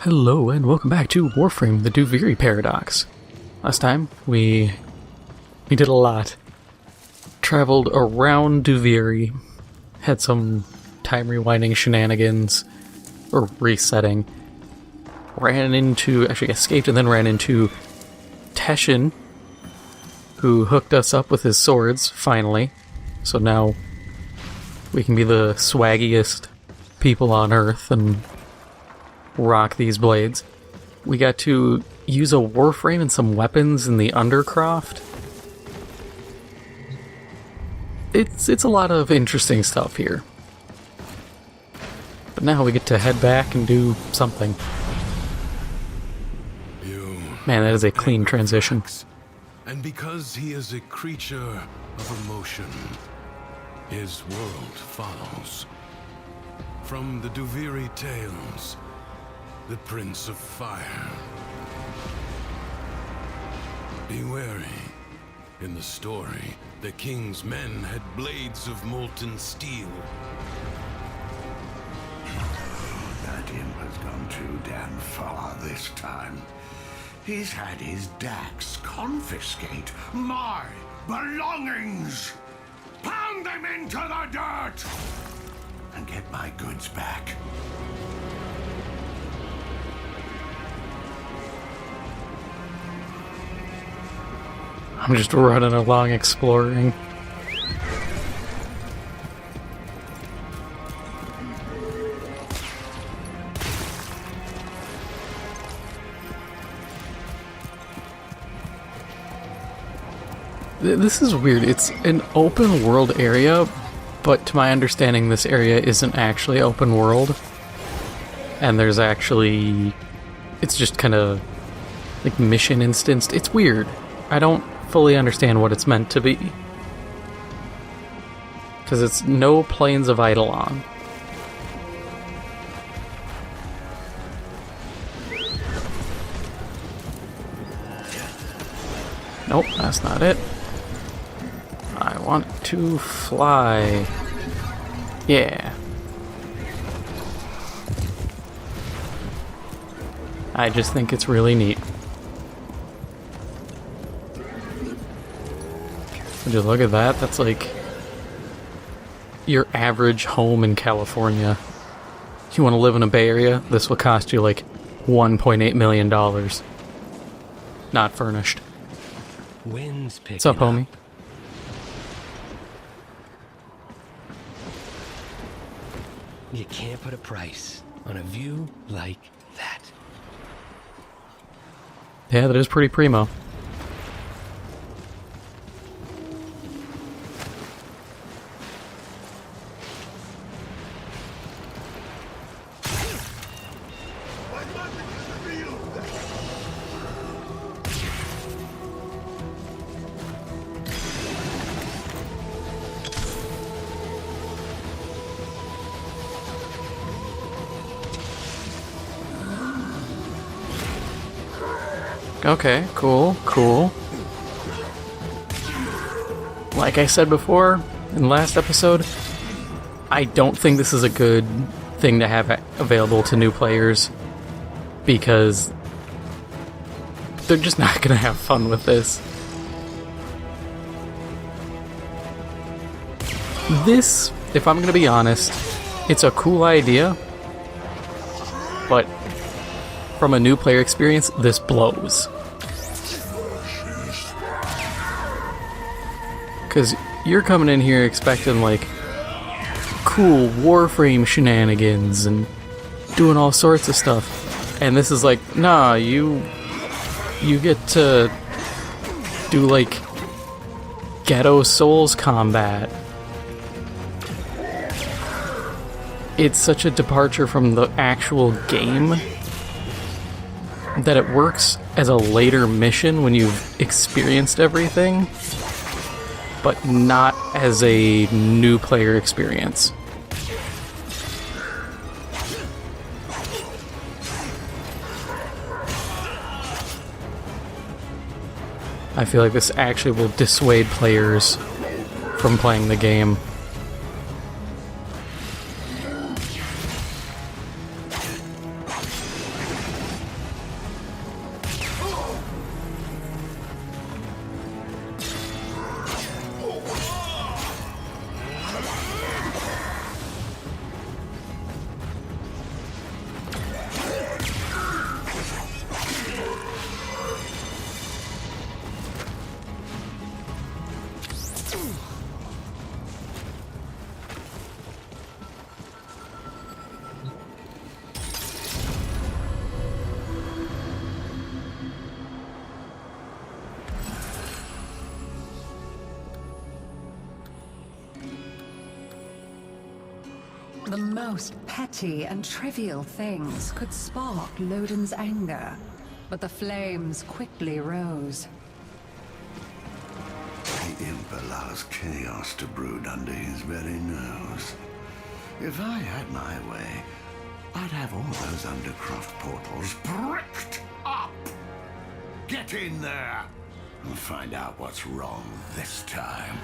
Hello and welcome back to Warframe, the Duviri Paradox. Last time, we did a lot. Traveled around Duviri, had some time rewinding shenanigans, or resetting. Actually escaped and then ran into Teshin, who hooked us up with his swords, finally. So now we can be the swaggiest people on Earth and rock these blades. We got to use a Warframe and some weapons in the Undercroft. It's a lot of interesting stuff here. But now we get to head back and do something. Man, that is a clean transition. And because he is a creature of emotion, his world follows. From the Duviri tales, the Prince of Fire. Be wary. In the story, the king's men had blades of molten steel. That imp has gone too damn far this time. He's had his Dax confiscate my belongings! Pound them into the dirt! And get my goods back. I'm just running along exploring. This is weird. It's an open world area, but to my understanding this area isn't actually open world. And there's actually... it's just kind of like mission instanced. It's weird. I don't fully understand what it's meant to be. Because it's no planes of Eidolon. Nope, that's not it. I want to fly. Yeah. I just think it's really neat. Just look at that. That's like your average home in California. If you want to live in a Bay Area, this will cost you like $1.8 million. Not furnished. Wind's picking What's up, homie? You can't put a price on a view like that. Yeah, that is pretty primo. Okay, cool. Like I said before, in the last episode, I don't think this is a good thing to have available to new players, because they're just not gonna have fun with this. This, if I'm gonna be honest, it's a cool idea, but from a new player experience, this blows. Because you're coming in here expecting, like, cool Warframe shenanigans and doing all sorts of stuff. And this is like, nah, you get to do, like, ghetto Souls combat. It's such a departure from the actual game that it works as a later mission when you've experienced everything, but not as a new player experience. I feel like this actually will dissuade players from playing the game. The most petty and trivial things could spark Lodin's anger, but the flames quickly rose. The imp allows chaos to brood under his very nose. If I had my way, I'd have all those Undercroft portals bricked up! Get in there and find out what's wrong this time.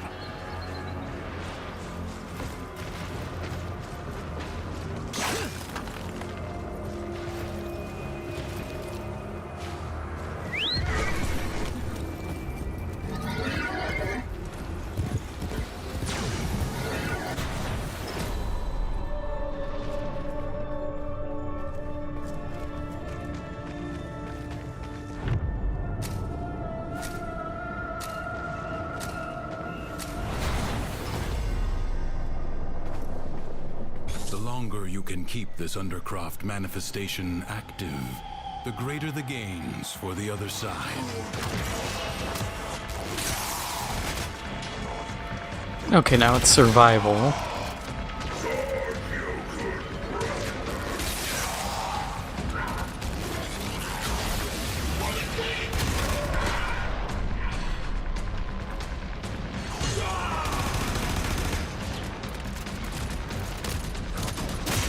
The longer you can keep this Undercroft manifestation active, the greater the gains for the other side. Okay, now it's survival.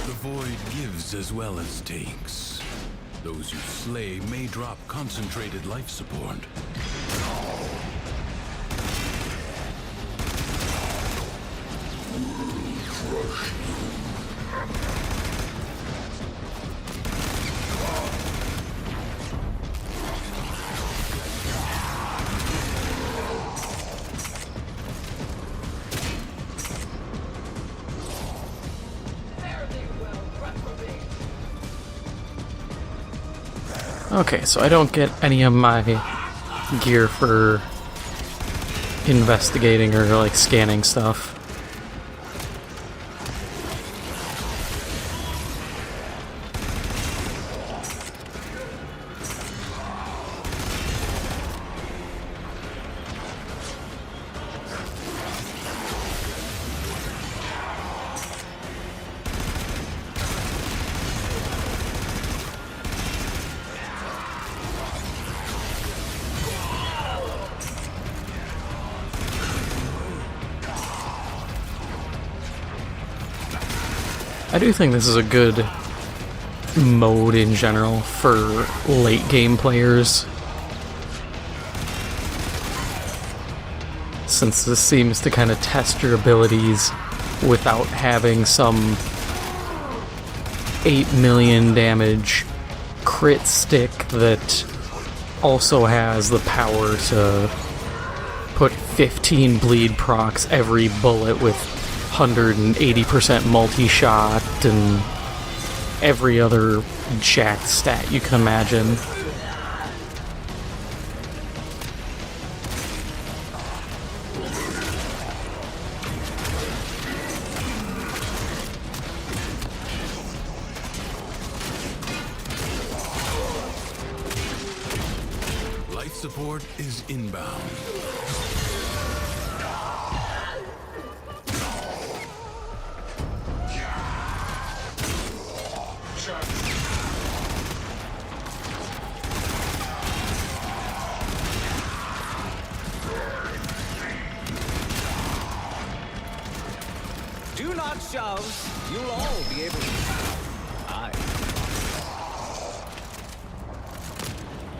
The void gives as well as takes. Those you slay may drop concentrated life support. Okay, so I don't get any of my gear for investigating or like scanning stuff. I do think this is a good mode in general for late game players, since this seems to kind of test your abilities without having some 8 million damage crit stick that also has the power to put 15 bleed procs every bullet with 180% multi-shot and every other jacked stat you can imagine. Life support is inbound. Do not shove. You'll all be able to. Aye.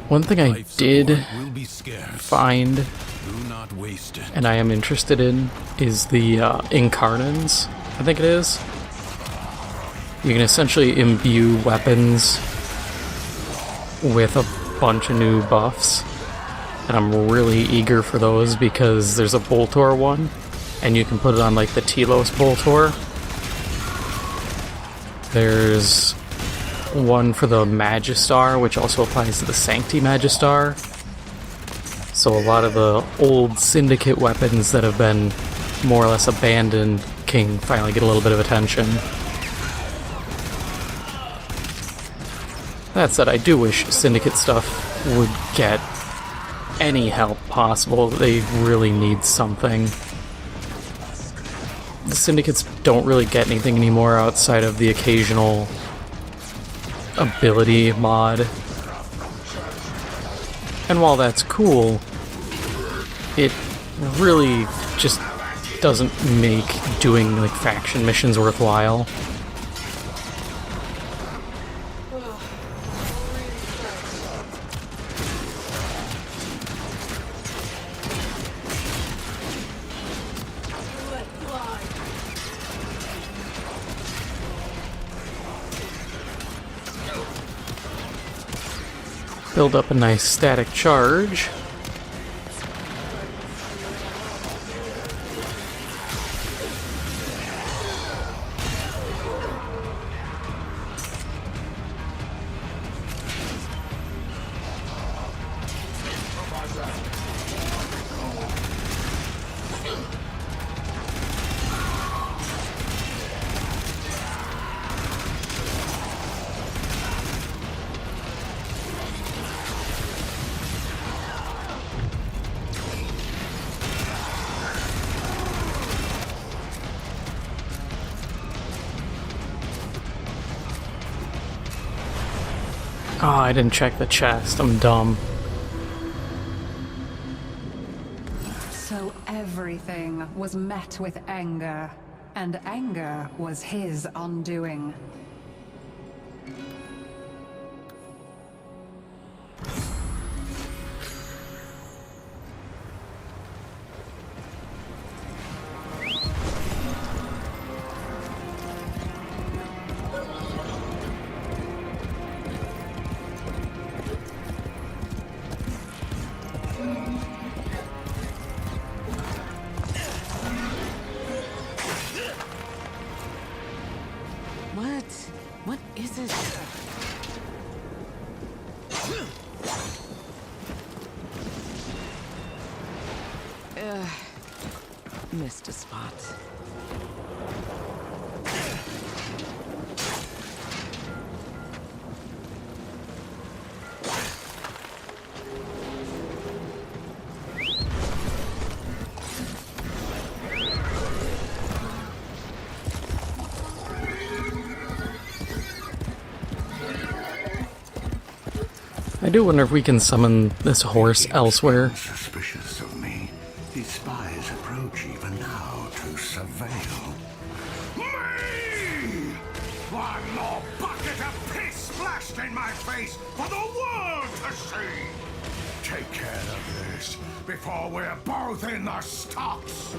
One thing I Life did support will be scarce. find, Do not waste it. and I am interested in, is the Incarnans, I think it is. You can essentially imbue weapons with a bunch of new buffs, and I'm really eager for those because there's a Boltor one, and you can put it on like the Telos Boltor. There's one for the Magistar, which also applies to the Sancti Magistar. So a lot of the old Syndicate weapons that have been more or less abandoned can finally get a little bit of attention. That said, I do wish Syndicate stuff would get any help possible. They really need something. the syndicates don't really get anything anymore outside of the occasional ability mod. And while that's cool, it really just doesn't make doing like faction missions worthwhile. Build up a nice static charge. Oh, I didn't check the chest. I'm dumb. So everything was met with anger, and anger was his undoing. What is it? Missed a spot. I do wonder if we can summon this horse elsewhere. Suspicious of me. His spies approach even now to surveil. Me! One more bucket of piss splashed in my face for the world to see! Take care of this before we're both in the stocks!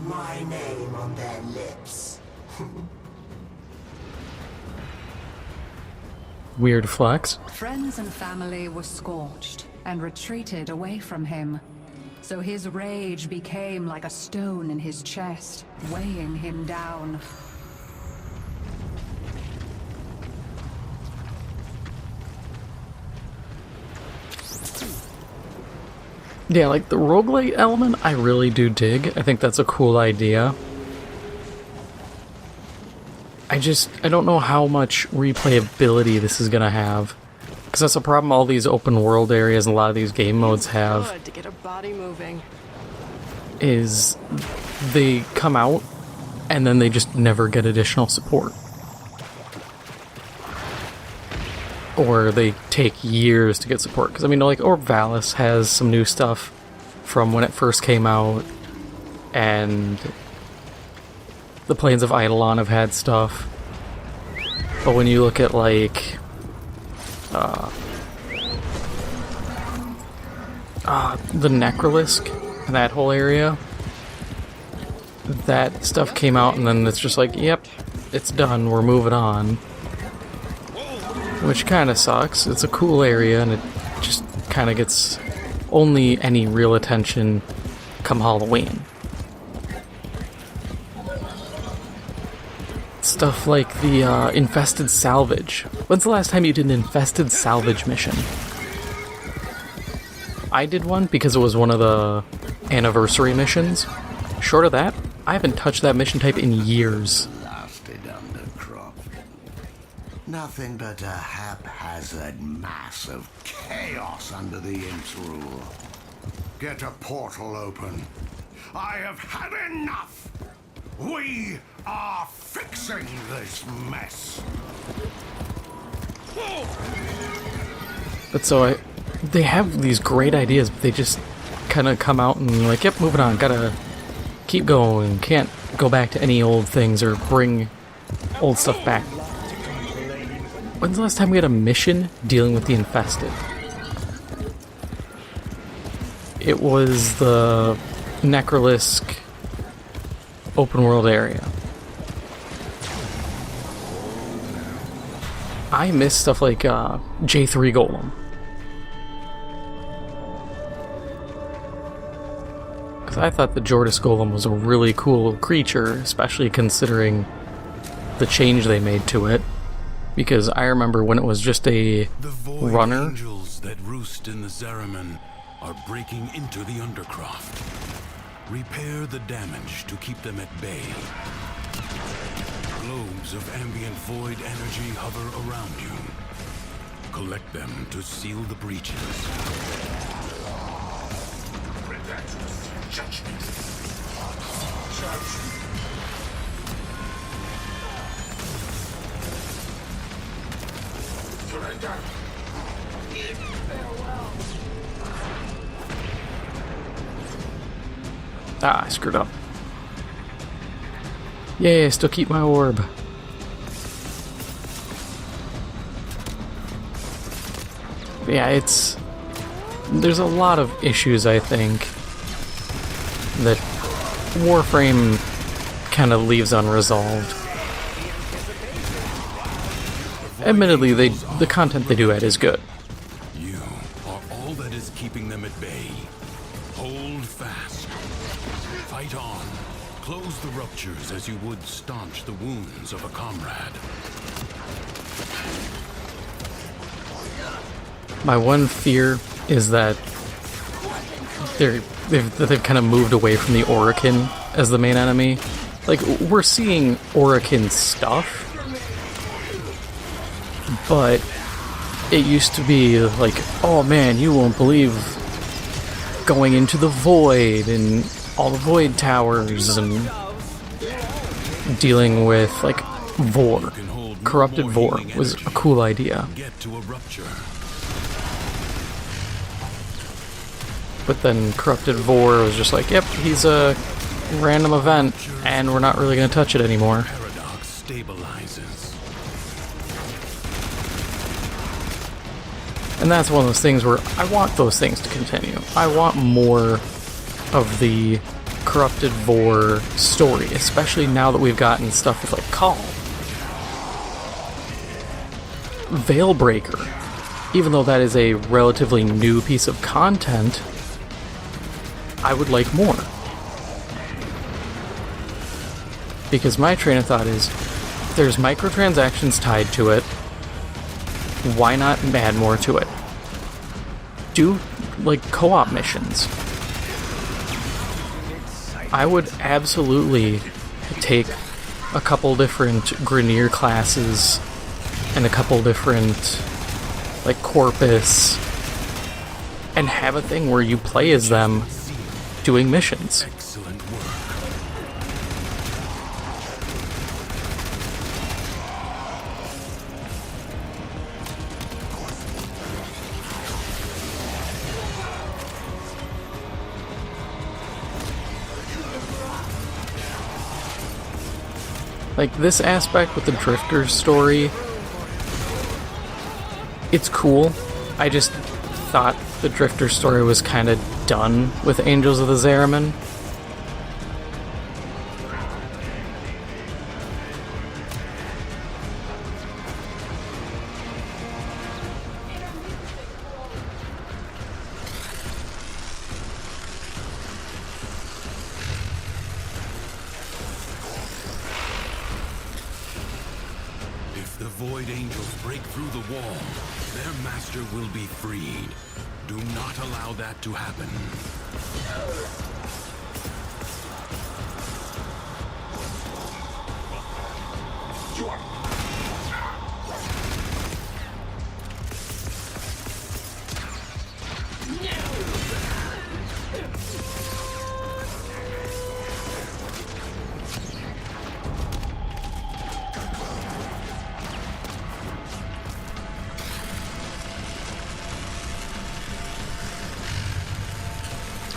My name on their lips. Weird flex. Friends and family were scorched and retreated away from him. So his rage became like a stone in his chest, weighing him down. Yeah, like the roguelite element, I really do dig. I think that's a cool idea. I don't know how much replayability this is gonna have. Because that's a problem all these open world areas and a lot of these game modes have. Good to get her body moving. Is they come out and then they just never get additional support. Or they take years to get support. Because, I mean, like, Valis has some new stuff from when it first came out. And the Plains of Eidolon have had stuff. But when you look at, like, the Necrolisk and that whole area, that stuff came out and then it's just like, yep, it's done, we're moving on. Which kind of sucks. It's a cool area and it just kind of gets only any real attention come Halloween. Stuff like the infested salvage. When's the last time you did an infested salvage mission? I did one because it was one of the anniversary missions. Short of that, I haven't touched that mission type in years. Blasted undercroft. Nothing but a haphazard mass of chaos under the Imp's rule. Get a portal open. I have had enough! We are fixing this mess! But so they have these great ideas, but they just kind of come out and like, yep, moving on, gotta keep going, can't go back to any old things or bring old stuff back. When's the last time we had a mission dealing with the infested? It was the Necrolisk open world area. I miss stuff like J3 Golem. Because I thought the Jordis Golem was a really cool creature, especially considering the change they made to it. Because I remember when it was just a The void runner. angels that roost in the Zariman are breaking into the Undercroft. Repair the damage to keep them at bay. Globes of ambient void energy hover around you. Collect them to seal the breaches. Ah, I screwed up. Yay, I still keep my orb. But yeah, there's a lot of issues, I think, that Warframe kind of leaves unresolved. Admittedly, the content they do add is good. You are all that is keeping them at bay. Hold fast. Fight on. Close the ruptures as you would staunch the wounds of a comrade. My one fear is that they've kind of moved away from the Orokin as the main enemy. Like, we're seeing Orokin stuff, but it used to be like, oh man, you won't believe going into the void and all the void towers and dealing with like Vor. Corrupted Vor was a cool idea. Get to a rupture. But then Corrupted Vor was just like, yep, he's a random event, and we're not really going to touch it anymore. Paradox stabilizes. And that's one of those things where I want those things to continue. I want more of the Corrupted Vor story, especially now that we've gotten stuff with like Call. Veilbreaker, even though that is a relatively new piece of content, I would like more. Because my train of thought is, there's microtransactions tied to it, why not add more to it? Do, like, co-op missions. I would absolutely take a couple different Grineer classes and a couple different, like, Corpus, and have a thing where you play as them doing missions. Excellent work. Like, this aspect with the Drifter's story, it's cool. I just thought the Drifter's story was kind of done with Angels of the Zariman. If the Void Angels break through the wall, their master will be freed. Do not allow that to happen.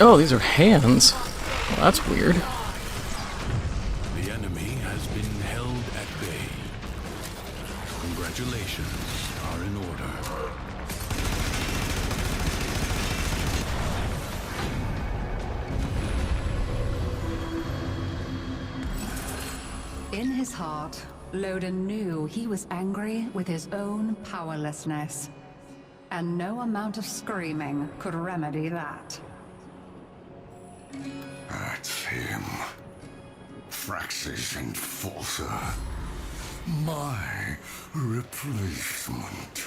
Oh, these are hands. Well, that's weird. The enemy has been held at bay. Congratulations are in order. In his heart, Loden knew he was angry with his own powerlessness. And no amount of screaming could remedy that. That's him. Thrax's enforcer. My replacement.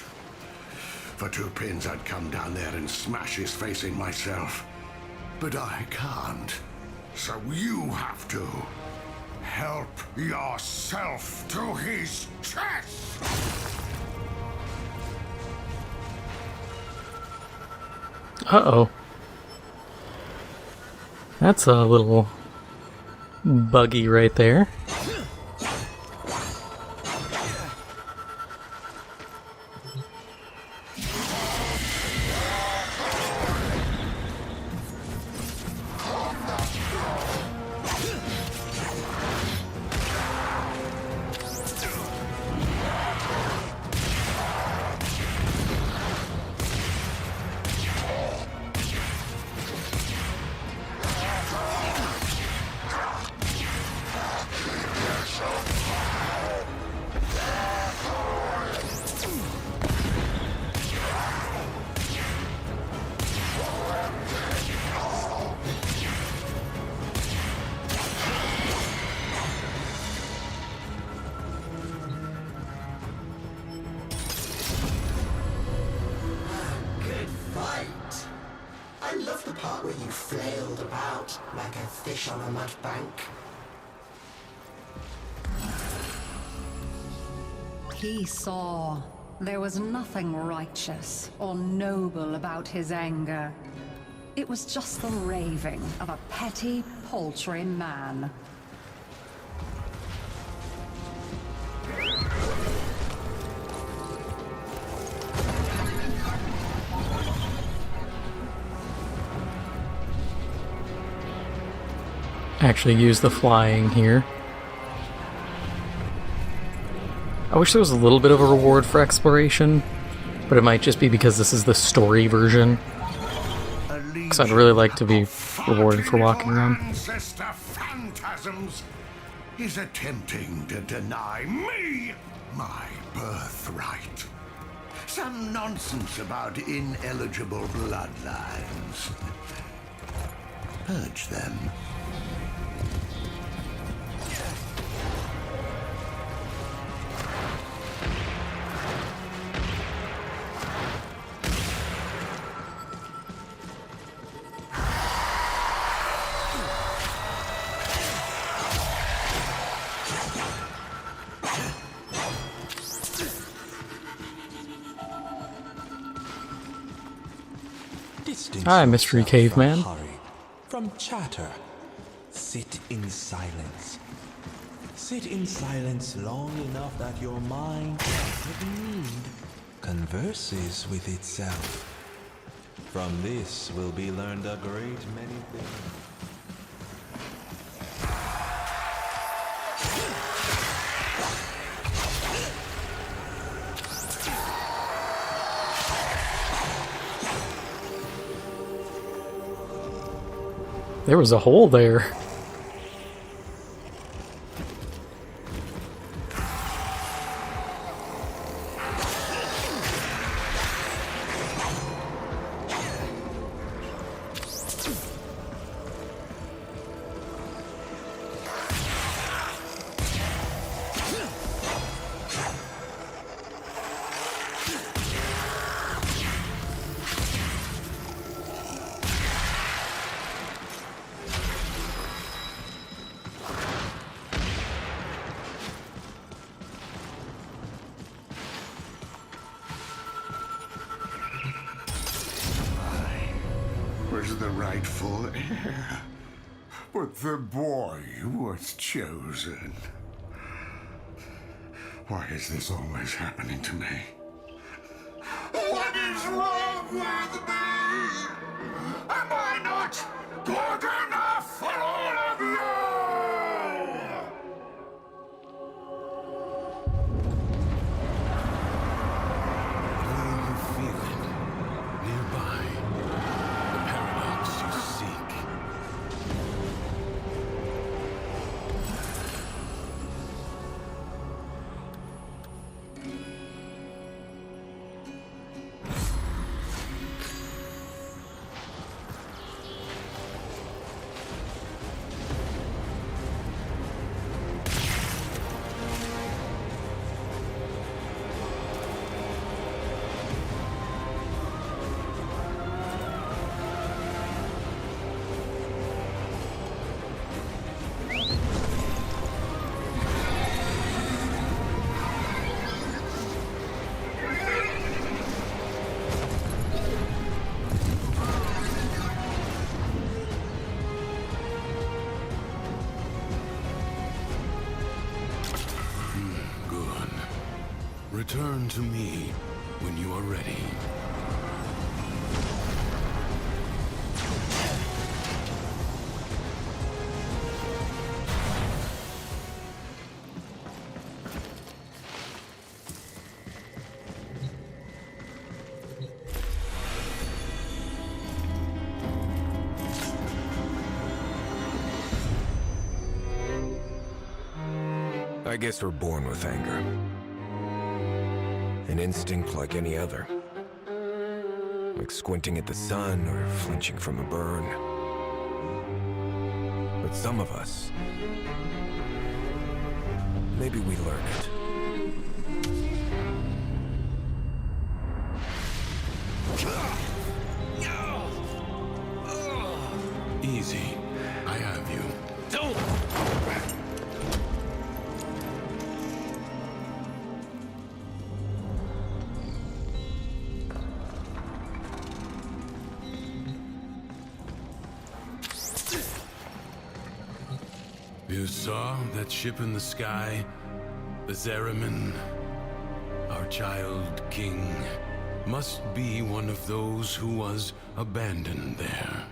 For 2 pins, I'd come down there and smash his face in myself. But I can't. So you have to. Help yourself to his chest! Uh-oh. That's a little buggy right there. I love the part where you flailed about like a fish on a mud bank. He saw there was nothing righteous or noble about his anger. It was just the raving of a petty, paltry man. Actually use the flying here. I wish there was a little bit of a reward for exploration, but it might just be because this is the story version. Because I'd really like to be rewarded for walking around. Ancestor phantasms is attempting to deny me my birthright. Some nonsense about ineligible bloodlines. Purge them. Hi, Mystery Caveman. Hurry from chatter. Sit in silence. Sit in silence long enough that your mind, agreed, converses with itself. From this will be learned a great many things. There was a hole there. the rightful heir. But the boy was chosen. Why is this always happening to me? What is wrong with me? Am I not good enough for all of you? Will you feel it nearby? The paradox you seek. Return to me when you are ready. I guess we're born with anger. An instinct like any other. Like squinting at the sun or flinching from a burn. But some of us, maybe we learn it. Easy. I have you. Don't! You saw that ship in the sky? The Zeramin? Our child king must be one of those who was abandoned there.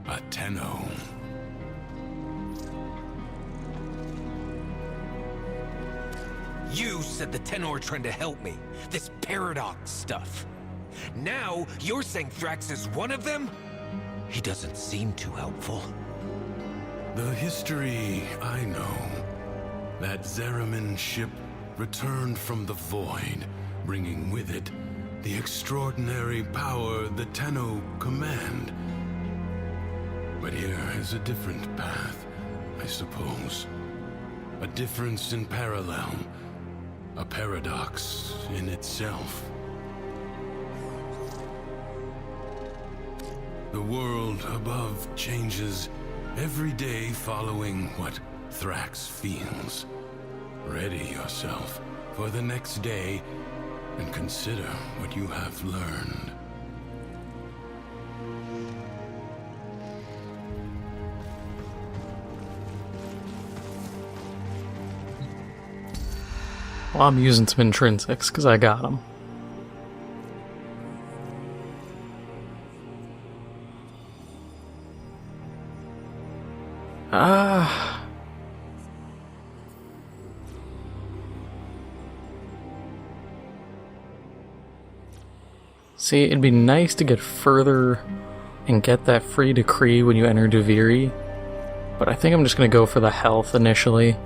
A Tenno. You said the Tenno are trying to help me. This paradox stuff. Now, you're saying Thrax is one of them? He doesn't seem too helpful. The history I know. That Zeramin ship returned from the void, bringing with it the extraordinary power the Tenno command. But here is a different path, I suppose. A difference in parallel. A paradox in itself. The world above changes every day following what Thrax feels. Ready yourself for the next day and consider what you have learned. Well, I'm using some intrinsics because I got them. See, it'd be nice to get further and get that free decree when you enter Duviri, but I think I'm just going to go for the health initially.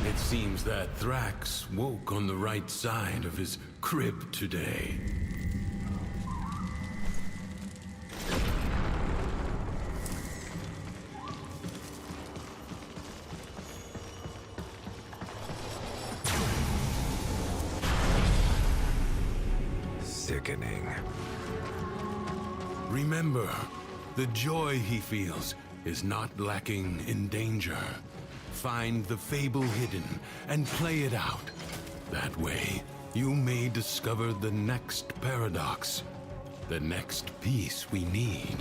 It seems that Thrax woke on the right side of his crib today. reckoning. Remember, the joy he feels is not lacking in danger. Find the fable hidden and play it out. That way, you may discover the next paradox, the next piece we need.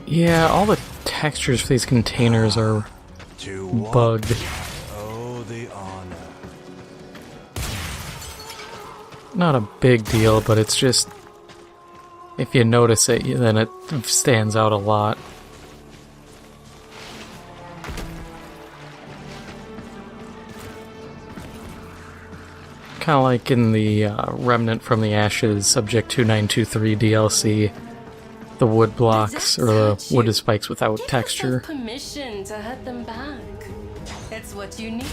Yeah, all the textures for these containers are bugged. Oh, the honor. Not a big deal, but it's just, if you notice it, then it stands out a lot. Kind of like in the Remnant from the Ashes Subject 2923 DLC, the wood blocks, or the wood spikes without texture. Permission to hurt them back. It's what you need.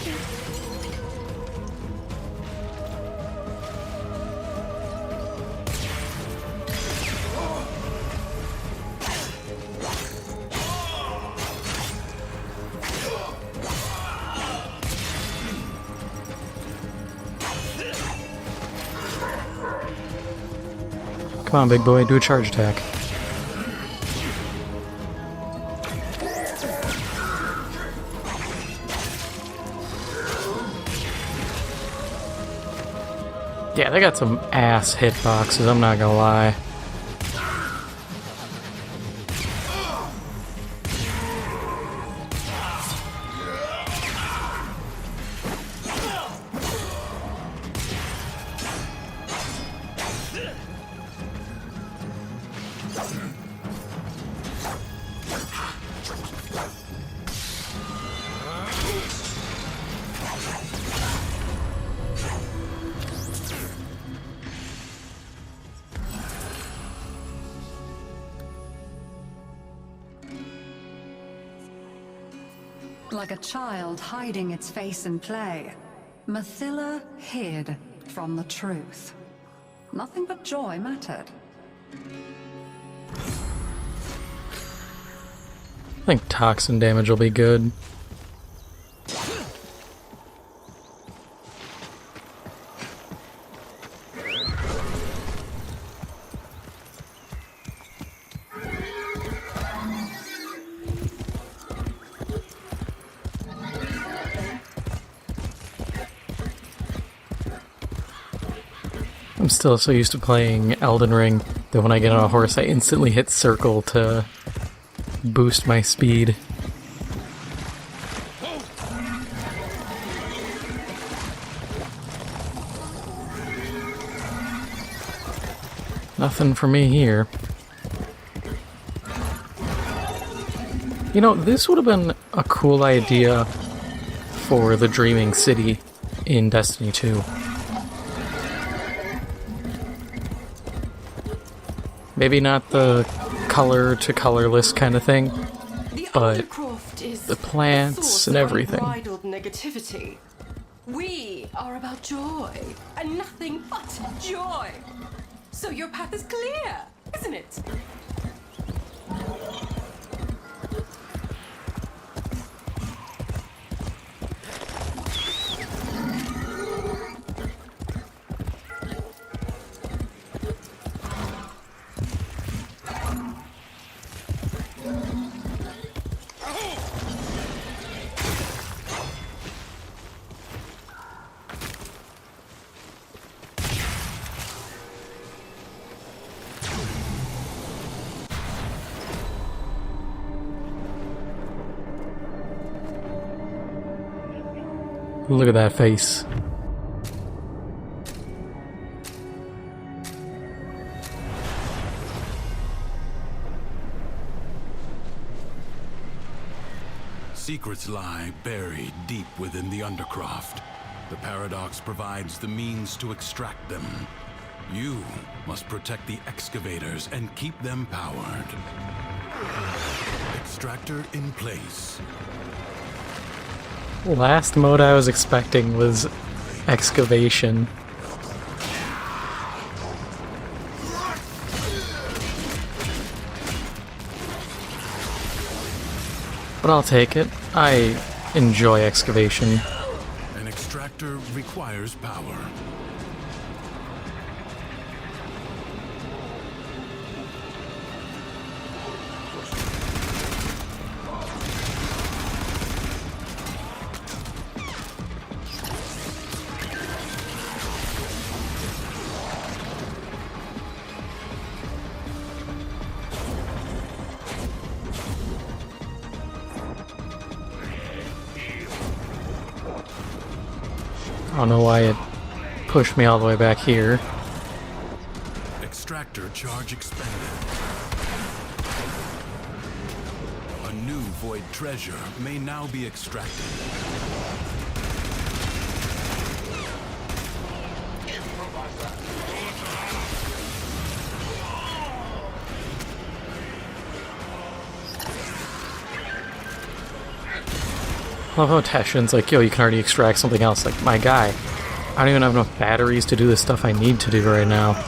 Come on, big boy, do a charge attack. Yeah, they got some ass hitboxes, I'm not gonna lie. Like a child hiding its face in play, Mathila hid from the truth. Nothing but joy mattered. I think toxin damage will be good. I'm still so used to playing Elden Ring that when I get on a horse I instantly hit circle to boost my speed. Nothing for me here. You know, this would have been a cool idea for the Dreaming City in Destiny 2. Maybe not the color to colorless kind of thing, but the plants and everything. Unbridled negativity. We are about joy, and nothing but joy. So your path is clear, isn't it? Look at that face. Secrets lie buried deep within the Undercroft. The Paradox provides the means to extract them. You must protect the excavators and keep them powered. Extractor in place. Last mode I was expecting was excavation. But I'll take it. I enjoy excavation. An extractor requires power. I don't know why it pushed me all the way back here. Extractor charge expended. A new void treasure may now be extracted. I love how Teshin's like, yo, you can already extract something else. Like, my guy, I don't even have enough batteries to do the stuff I need to do right now.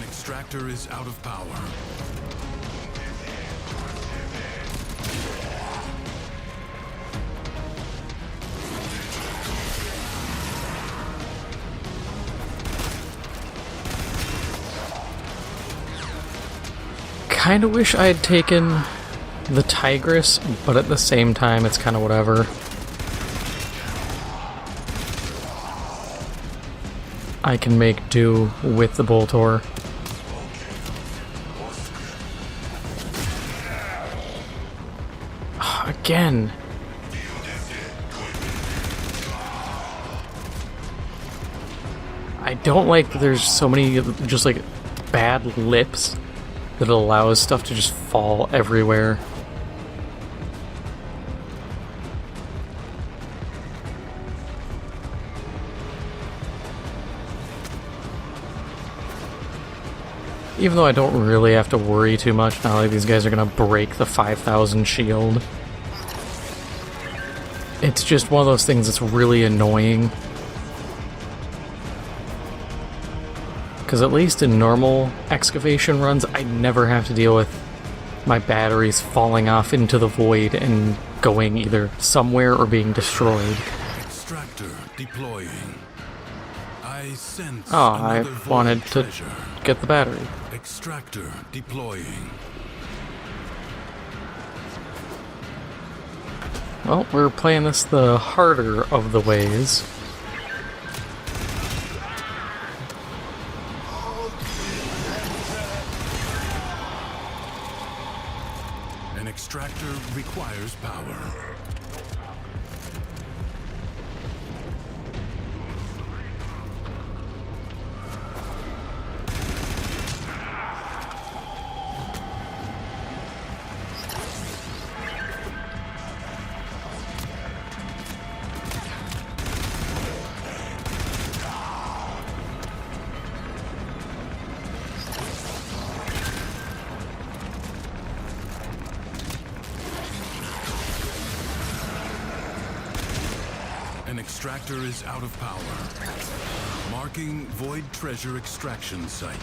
Extractor is out of power. Kinda wish I had taken the Tigress, but at the same time, it's kinda whatever. I can make do with the Boltor. Again. I don't like that there's so many just like bad lips that allows stuff to just fall everywhere. Even though I don't really have to worry too much, not like these guys are gonna break the 5,000 shield. It's just one of those things that's really annoying. Because at least in normal excavation runs, I never have to deal with my batteries falling off into the void and going either somewhere or being destroyed. Extractor deploying. I sense I another wanted void to treasure. get the battery. Extractor deploying. Well, we're playing this the harder of the ways. An extractor requires power. An extractor is out of power. Marking void treasure extraction site.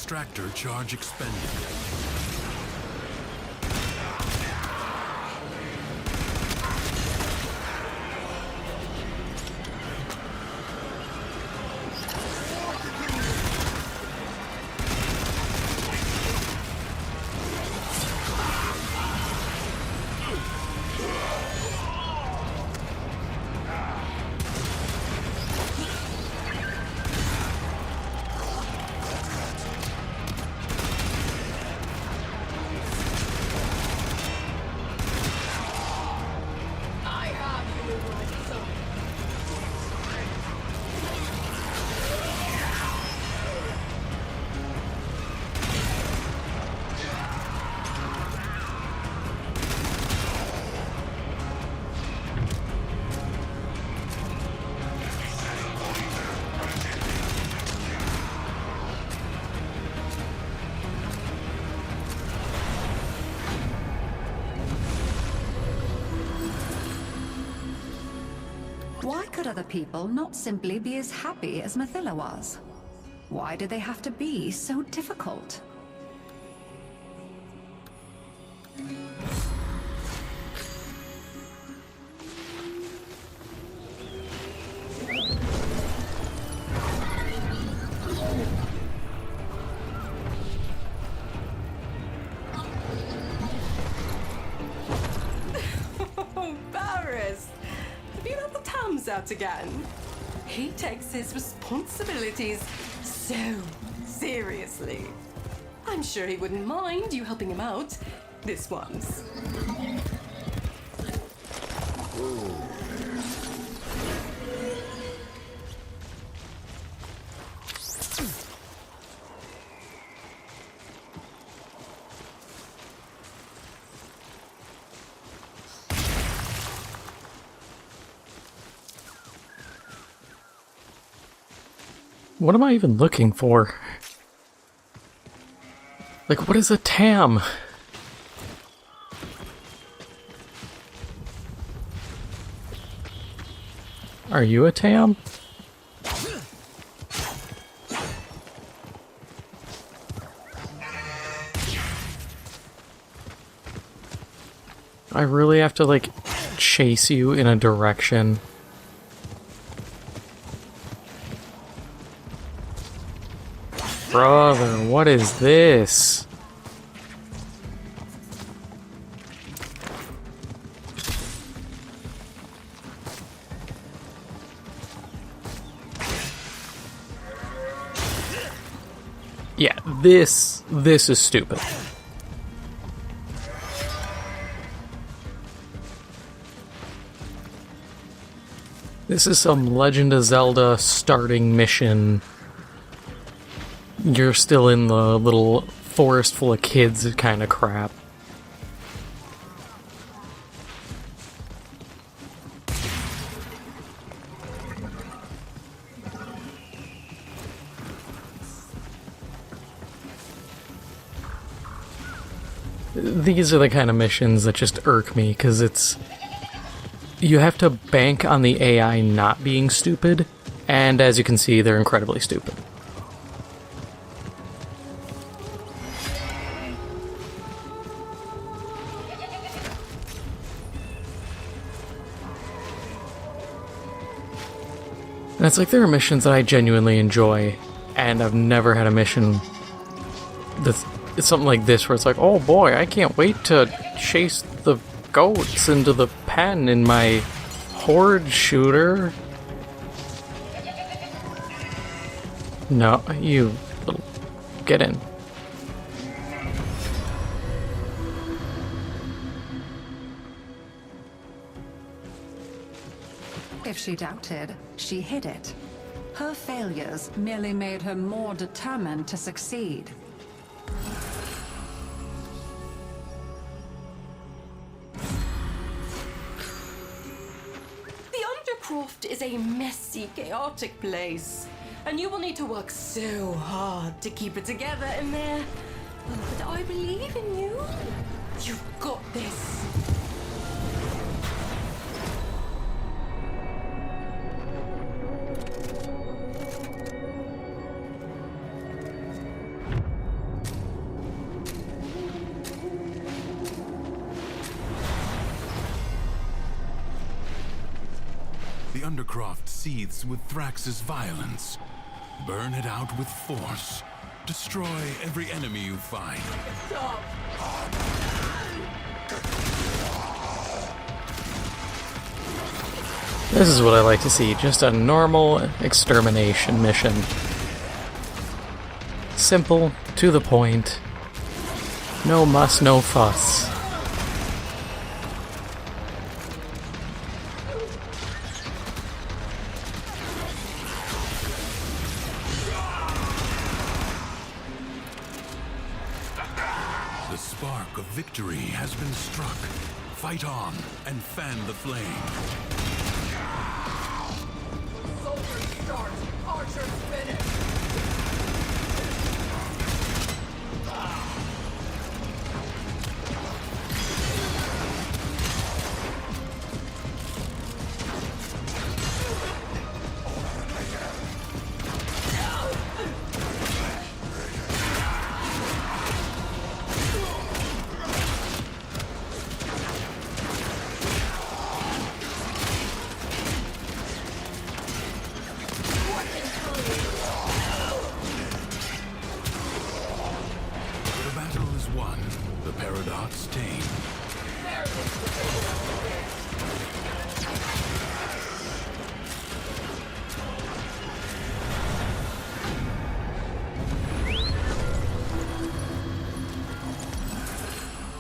Extractor charge expended. could other people not simply be as happy as Mathila was? Why did they have to be so difficult? Out again. He takes his responsibilities so seriously. I'm sure he wouldn't mind you helping him out this once. What am I even looking for? Like, what is a TAM? Are you a TAM? I really have to, like, chase you in a direction. Brother, what is this? Yeah, this is stupid. This is some Legend of Zelda starting mission. You're still in the little forest full of kids kind of crap. These are the kind of missions that just irk me, because it's... You have to bank on the AI not being stupid, and as you can see, they're incredibly stupid. And it's like there are missions that I genuinely enjoy, and I've never had a mission that's it's something like this where it's like, oh boy, I can't wait to chase the goats into the pen in my horde shooter. No, you little... Get in. If she doubted, she hid it. Her failures merely made her more determined to succeed. The Undercroft is a messy, chaotic place, and you will need to work so hard to keep it together in there. But I believe in you. You've got this. The Undercroft seethes with Thrax's violence. Burn it out with force. Destroy every enemy you find. Stop. This is what I like to see, just a normal extermination mission. Simple, to the point. No muss, no fuss. The spark of victory has been struck. Fight on and fan the flame. Soldiers start. Archers finish. one, the Paradox Tame.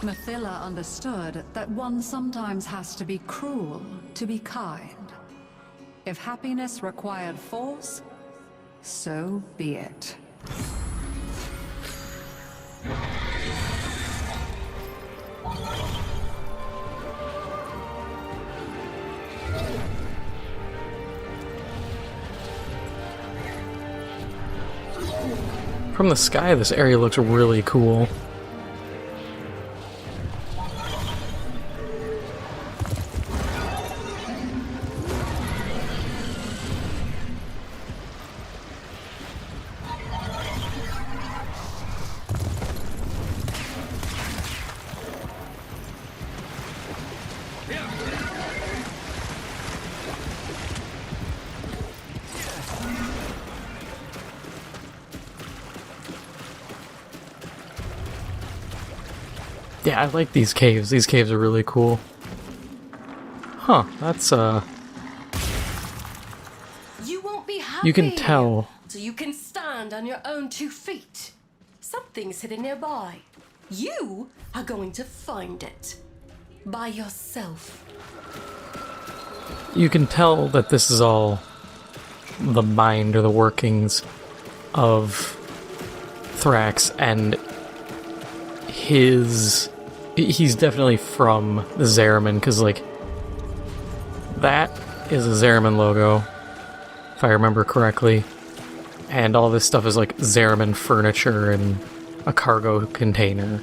Mathila understood that one sometimes has to be cruel to be kind. If happiness required force, so be it. From the sky, this area looks really cool. Yeah, I like these caves. These caves are really cool. Huh, that's, You won't be happy. You can tell. So you can stand on your own 2 feet. Something's hidden nearby. You are going to find it. By yourself. You can tell that this is all the mind or the workings of Thrax, and he's definitely from the Zariman, because, like, that is a Zariman logo, if I remember correctly, and all this stuff is, like, Zariman furniture and a cargo container.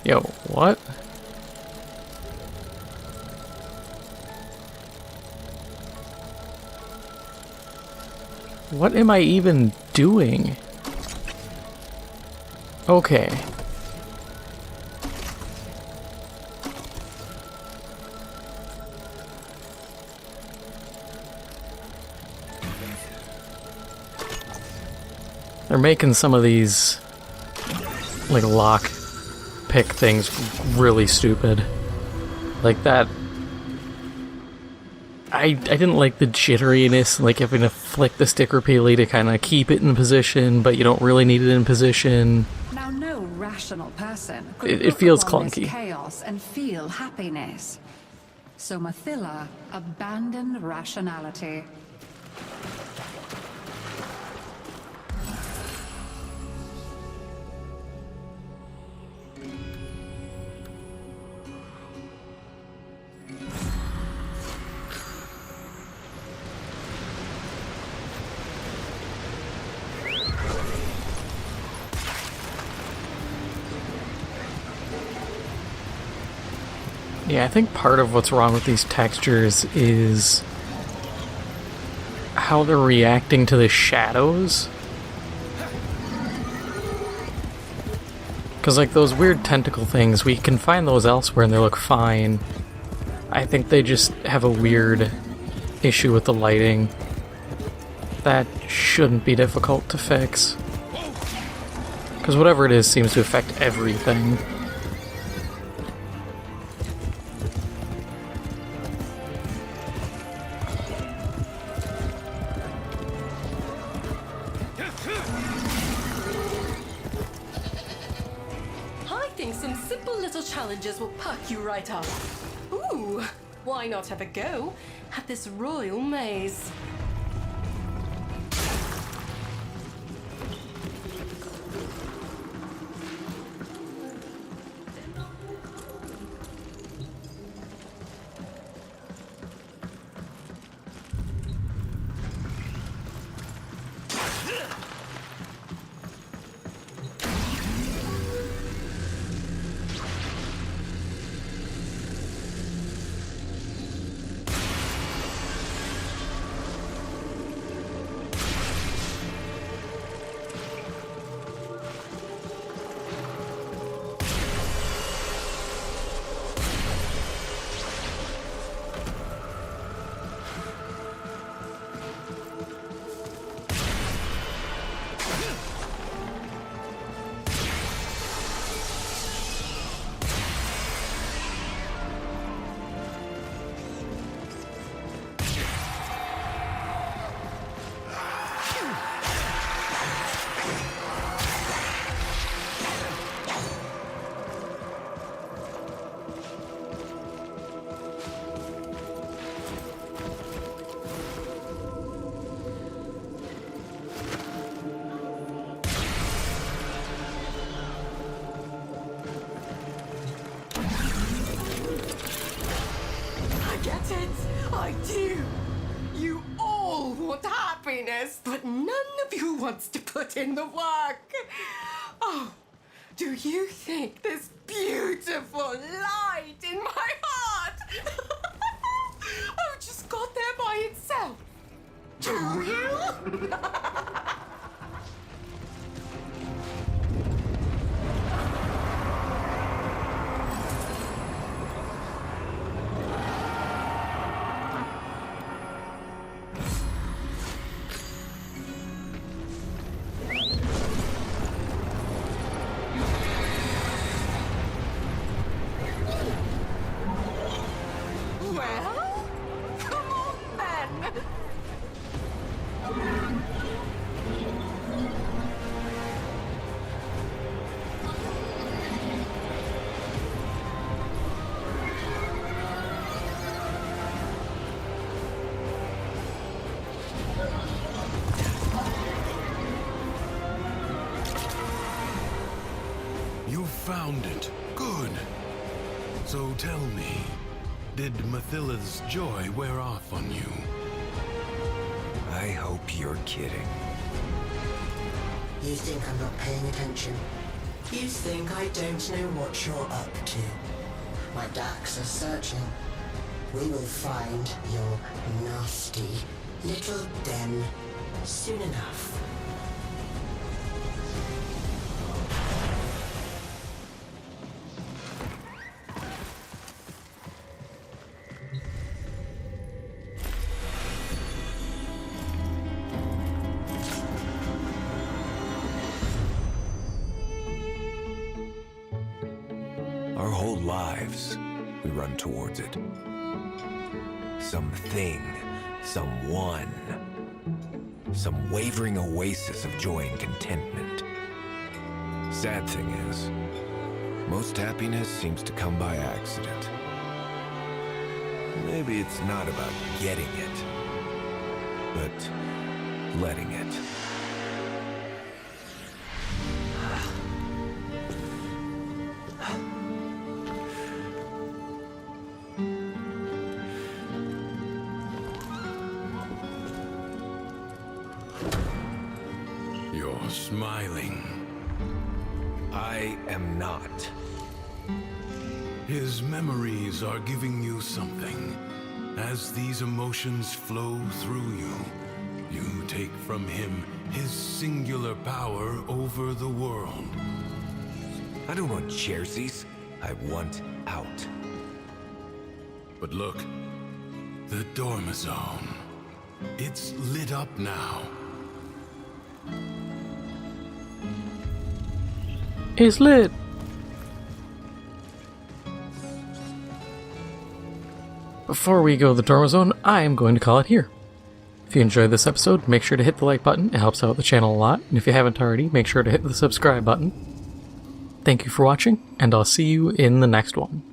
Yo, what? What am I even doing? Okay. They're making some of these, like, lock pick things really stupid. Like that. I didn't like the jitteriness, like having to flick the stick repeatedly to kind of keep it in position, but you don't really need it in position. Now, no rational person could It look feels upon this clunky. chaos and feel happiness. So Mathila abandoned rationality. Yeah, I think part of what's wrong with these textures is how they're reacting to the shadows. Because, like, those weird tentacle things, we can find those elsewhere and they look fine. I think they just have a weird issue with the lighting that shouldn't be difficult to fix. Because whatever it is seems to affect everything. Challenges will perk you right up. Ooh, why not have a go at this royal maze? it! I do! You all want happiness, but none of you wants to put in the work. Oh, do you think this beautiful light in my heart just got there by itself? Do you? Well, come on then. You found it. Good. So tell me, did Mathilla's joy wear off on you? I hope you're kidding. You think I'm not paying attention? You think I don't know what you're up to? My Dax are searching. We will find your nasty little den soon enough. Our whole lives, we run towards it. Something, someone, some wavering oasis of joy and contentment. Sad thing is, most happiness seems to come by accident. Maybe it's not about getting it, but letting it. You're smiling. I am not. His memories are giving you something. As these emotions flow through you, you take from him his singular power over the world. I don't want jerseys. I want out. But look, the Dormizone. It's lit up now. It's lit. Before we go to the Dormizone, I am going to call it here. If you enjoyed this episode, make sure to hit the like button. It helps out the channel a lot. And if you haven't already, make sure to hit the subscribe button. Thank you for watching, and I'll see you in the next one.